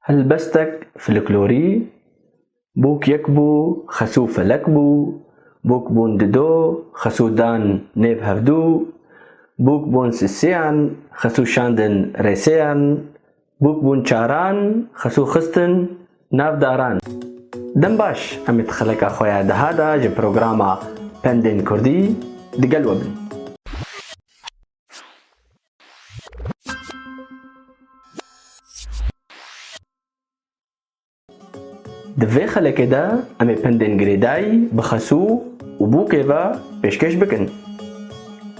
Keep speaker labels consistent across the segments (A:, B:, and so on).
A: هلبستك فلكلوري بوك يكبو خسو فلكبو بوك بون ددو خسو دان نيف هفدو بوك بون سيسيان خسو شاندن ريسيان بوك بون چاران خسو خستن ناف داران دم باش امید خلق خویا دهادا جه پروگراما پندین کردی دگل وبن دوی خلقه دا امی پندین گریدای بخسو و بوکه با پیشکش بکن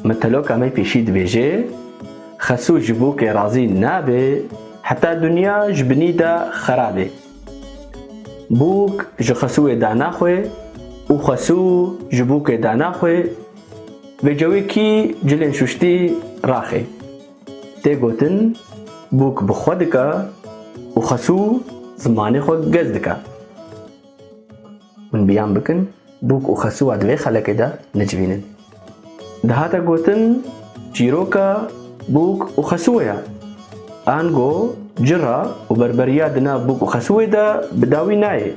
A: متلوک امی پیشی دویجه خسو جبوکه رازی نابه حتی دنیا جبنی دا خرابه بوک جخسو دانا خوی و خسو جبوک دانا خوی و جوی کی جلن شوشتی راخه تی گوتن بوک بخود که و خسو زمانی خود گز دکا من بیان بکن بوک و خسو دوی خلقه دا نجوینن دهاتا گوتن چیروکا بوک و خسویا آنگو جرا و بربریا دنا بوک و خسوی دا بداوی نایه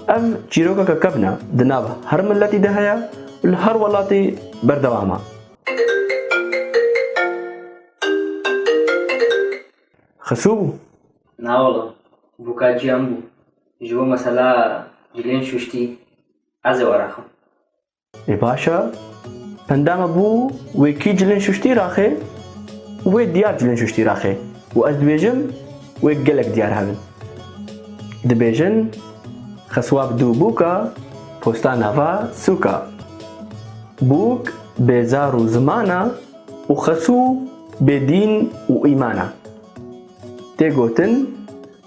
A: اف چیروکا که کبنا دنا هر ملتی ده هیا و هر ولاتی بردواما خسو
B: نا والله بوكا جامبو جو مثلا جلين شوشتي از وراخم
A: ای باشا پندام بو و کی جلن شوشتی راخه و دیار جلن شوشتی راخه و از دبیجم و گلک دیار هبن دبیجن خسواب دو بوکا پوستان هوا سوکا بوک بیزار و زمانا و خسو بدین و ایمانا تی گوتن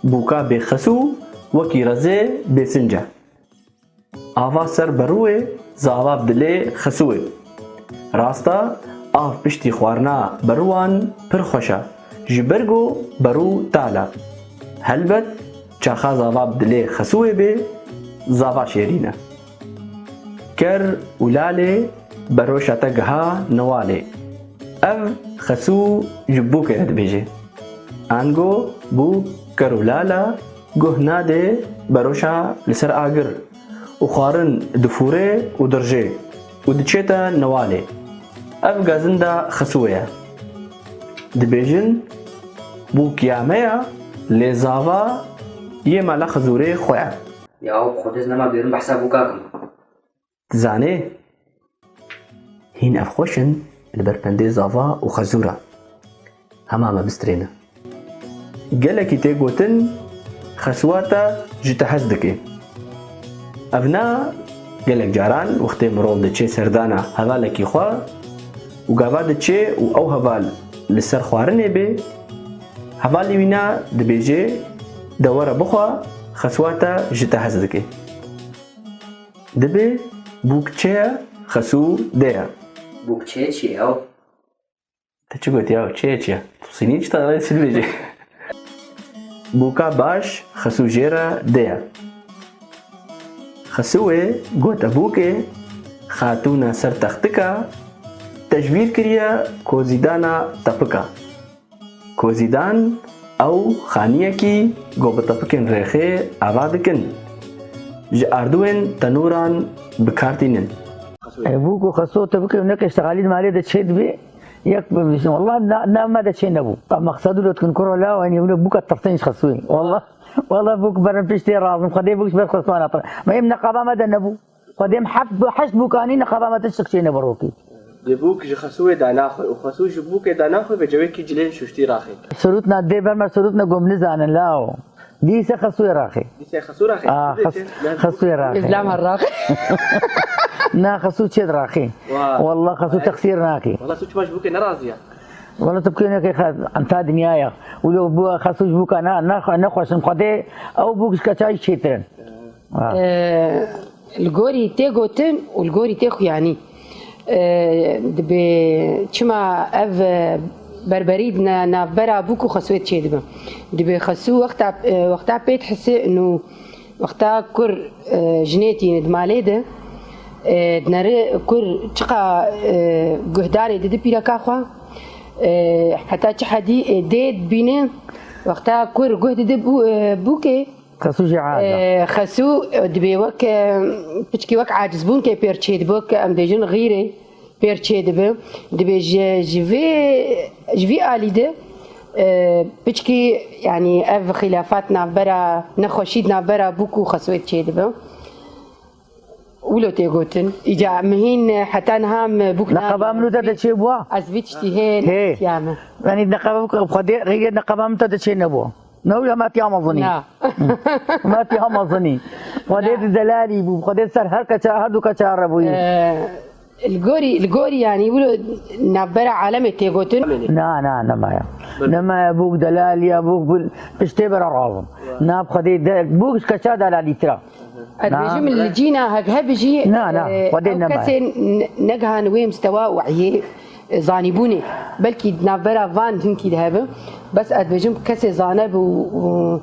A: بوکا بی خسو وکی رزه بی سنجا آوا سر بروه زاواب دلی خسوه راستا آف پشتی خوارنا بروان پر خوشا جبرگو برو تالا هلبت چاخا زاواب دلی خسوه بی زاوا شیرینه کر ولاله برو شتگها نواله اف خسو جبو که رد بیجه آنگو بو کرولالا گهنا ده بروشا لسر آگر و خوارن دفوره و درجه و دچیتا نواله اف گازن دا خسوه دبیجن بو کیامه لزاوا یه مالا خزوره خویا
B: یا خودت نما بیرون بحثا بوكا كم
A: تزانه هین اف خوشن لبرپنده زاوا و خزوره هما ما بسترینه گلکی تی گوتن خسواتا جتا حزدکه افنا گلک جاران وقتی مرول دچه سردانا هوالکی خواه و گاوا دچه و او هوال لسر خوارنه به هوالی وینا دبیجه دواره بخوا خسواتا جتا حزدکه دبی بوکچه خسو دیا
B: بوك چه او
A: تا چه گوتی او چه سینی چه تا سیل بیجه بوکا باش خسو جیرا دیا خسوه گوتا بوکه خاتونا سر تختکا تجویر کریا کوزیدانا تپکا کوزیدان او خانیه کی گو بتپکن ریخه آوادکن ج اردوین تنوران بکارتینن
C: بوكو خسو تبكي هناك اشتغالين مالي ده تشيد بي يكبر والله نعم ما ده تشيد ابو مقصده لو تكون كره لا يعني بوك التفطين خسوين والله بوك برن بيشتي رازم قديم بوك بس خسوان ما يم نقابه ما ده نبو قديم حسب بوكاني نقابه ما تشكشي نبروكي
A: بوك ج خسوه داناخو و خسو ج بوك داناخو بجوي کی جلين شوشتي راخي
C: سرودنا دي بر ما سرودنا قوم نزان لا دي خسوه راخي
A: دي خسو راخي
C: خسوه راخي
D: اسلام الراخي
C: نا خسو تشيد راخي والله خسو تقصير ناكي
A: والله سوتش باش بوك نرازيا
C: والله تبكي هناك انت دنيايا ولو بو خسو بوك انا نخوش قدي او بوك كتاي شيترن
D: الجوري تيغوتن والجوري تيخو يعني دبي چما اف بربريد نافبرا بوكو خسويت شي دبي خسو وقتا بيت حسي انه وقتا كر جنيتي ندمالي ده دنري كر تشقا جهداري دي بيلا كاخوا حتى تحدي ديد بينه وقتها كور جهد دب بوكي
C: خصو جعازة
D: خسو دبي وك بتشكي وك عاجز بون كي بيرتشيد بوك ام ديجن غيري بيرتشيد ب دبي جفي آليده بتشكي يعني اف خلافاتنا برا نخوشيدنا برا بوكو خسويت تشيد ب ولو تيغوتن اجا مهين حتى نهام بوك
C: نقبة منو تدشي بوا
D: ازبيتشتي هي ياما
C: يعني نقبة بخدي غير نقبة منو تدشي نبوا نو ما تيام أظني ما تيام أظني خديت دلالي بخديت سر هر كشا هردو كشار أبوي
D: الجوري يعني يقولوا نبرة عالمي تيغوتن
C: نا ما نما بوك دلالي أبوك بشتبر رازم ناب خديت بوك كشا دلالي ترى
D: الرجيم اللي جينا هك هبجي
C: ودينا
D: كسي نجها نوي مستوى وعيه زانبوني بلكي نافرا فان هنكي ذهبه بس ادبجم كسي زانب و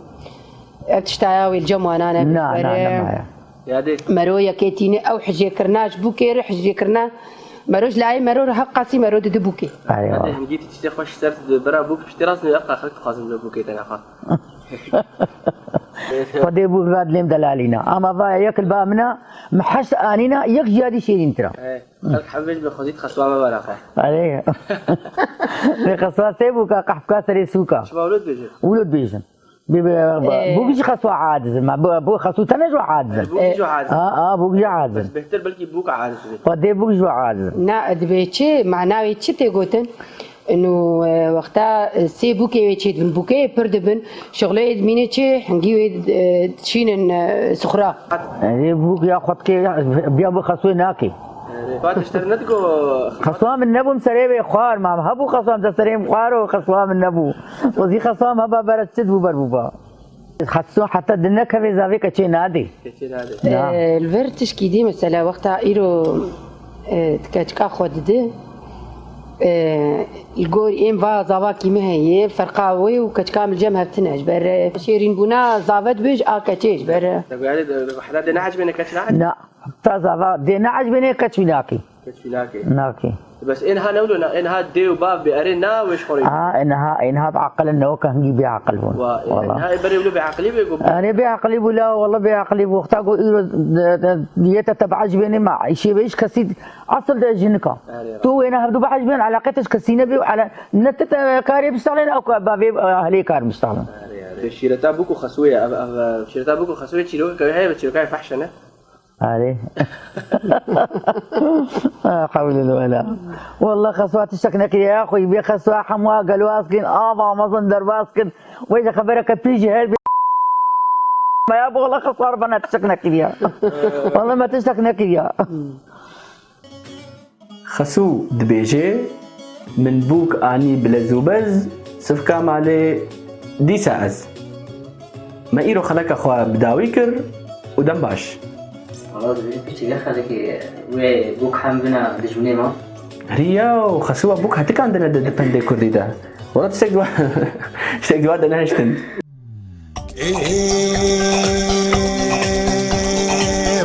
D: ابتشتاوي الجموانا
C: نا
D: مرويا كيتيني او حجي كرناش بوكي حجي كرنا مروج لاي مرور حقاسي مرود دبوكي
C: ايوه
B: جيتي تشتي خوش صرت برا بوك اشتراسني ابقى اخذت خازم بوكي تاني اخا
C: فدي بو بعد لم دلالينا اما با ياكل بامنا محش انينا يك جادي شيرين ترى
B: ايه حبيت بخذيت خسوه ما برا اخا
C: عليه خسوه سيبو قحفكا سريسوكا
B: شو ولد بيجي
C: ولد بيجن بوكي خسوه عادز ما بو خسوه تنجو عادز
B: بوكي جو عادز
C: بوكي عادز
B: بس بهتر بلكي بوك عادز
C: فدي بوكي جو عادز
D: نا دبيتشي معناوي تشي تيغوتن انه وقتها سي بوكي ويتشيد من بوكي بردبن شغله مينيتشي حنجي تشين سخرا
C: يعني بوك ياخذ كي بيابو خسوه ناكي
B: فات اشترنتكو
C: خصوام النبو مسريبي خوار ما هبو خصوام تسريم خوار وخصوام النبو وزي خصوام هبا برسد وبربوبا خصو حتى دنك في زاوية كتشي نادي
D: الفيرتش كي دي مثلا وقتها ايرو تكاتكا خودده الجور إم فا زاواكي مهية فرقاوي وكتكام الجمهة بتنعج بر شيرين بنا زافت بيج كتيج بر
B: يعني حدا دي نعج بينك كتش
C: لا تا زافا دي نعج بينك كتش ناكي ناكي
B: بس إنها نولنا إنها ديو باب بأرنا ويش خوري
C: إنها بعقل إنه كان بعقل هون
B: والله إنها يبري ولو بعقلي بيقول
C: أنا بعقلي ولا والله بعقلي وقتها أقول ديتا تبعج بيني مع شيء بيش كسيد أصل ده جنكا تو هنا هبدو بعج بين علاقتش كسينة بي وعلى نت كاري بيشتغلين أو بابي أهلي كار بيشتغلين
B: شيرتا بوكو خسوية شيرتا بوكو خسوية تشيلوك كهي بتشيلوكاي فحشنا
C: عليه حول ولا والله خسوات الشكنك يا اخوي بي خسوا حموا قالوا اسكن ما صندر باسكن وإذا خبرك تيجي هاي ما يابو والله خسوار بنا تشكنك يا والله ما تشكنك يا
A: خسو دبيجي من بوك اني بلزوبز سفكا مالي دي ساعز ما ايرو خلك اخوة بداويكر ودم باش
B: خلاص بيجي خلك وي بوك حمبنا دجوني ما
A: ريا وخسوا بوك هتك عندنا دبندي كردي ده والله تشتاق دوا ده نهشتن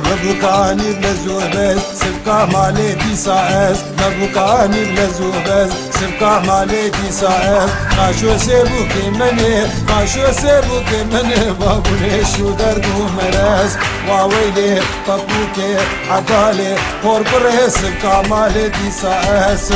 E: مبوكاني بلزوبز سبكا مالي دي ساعز مبوكاني بلزوبز سبكا مالي دي ساعز خاشو سيبوكي مني بابوني شو دردو مرز واويلي طبوكي عدالي قرقره سبكا مالي دي ساعز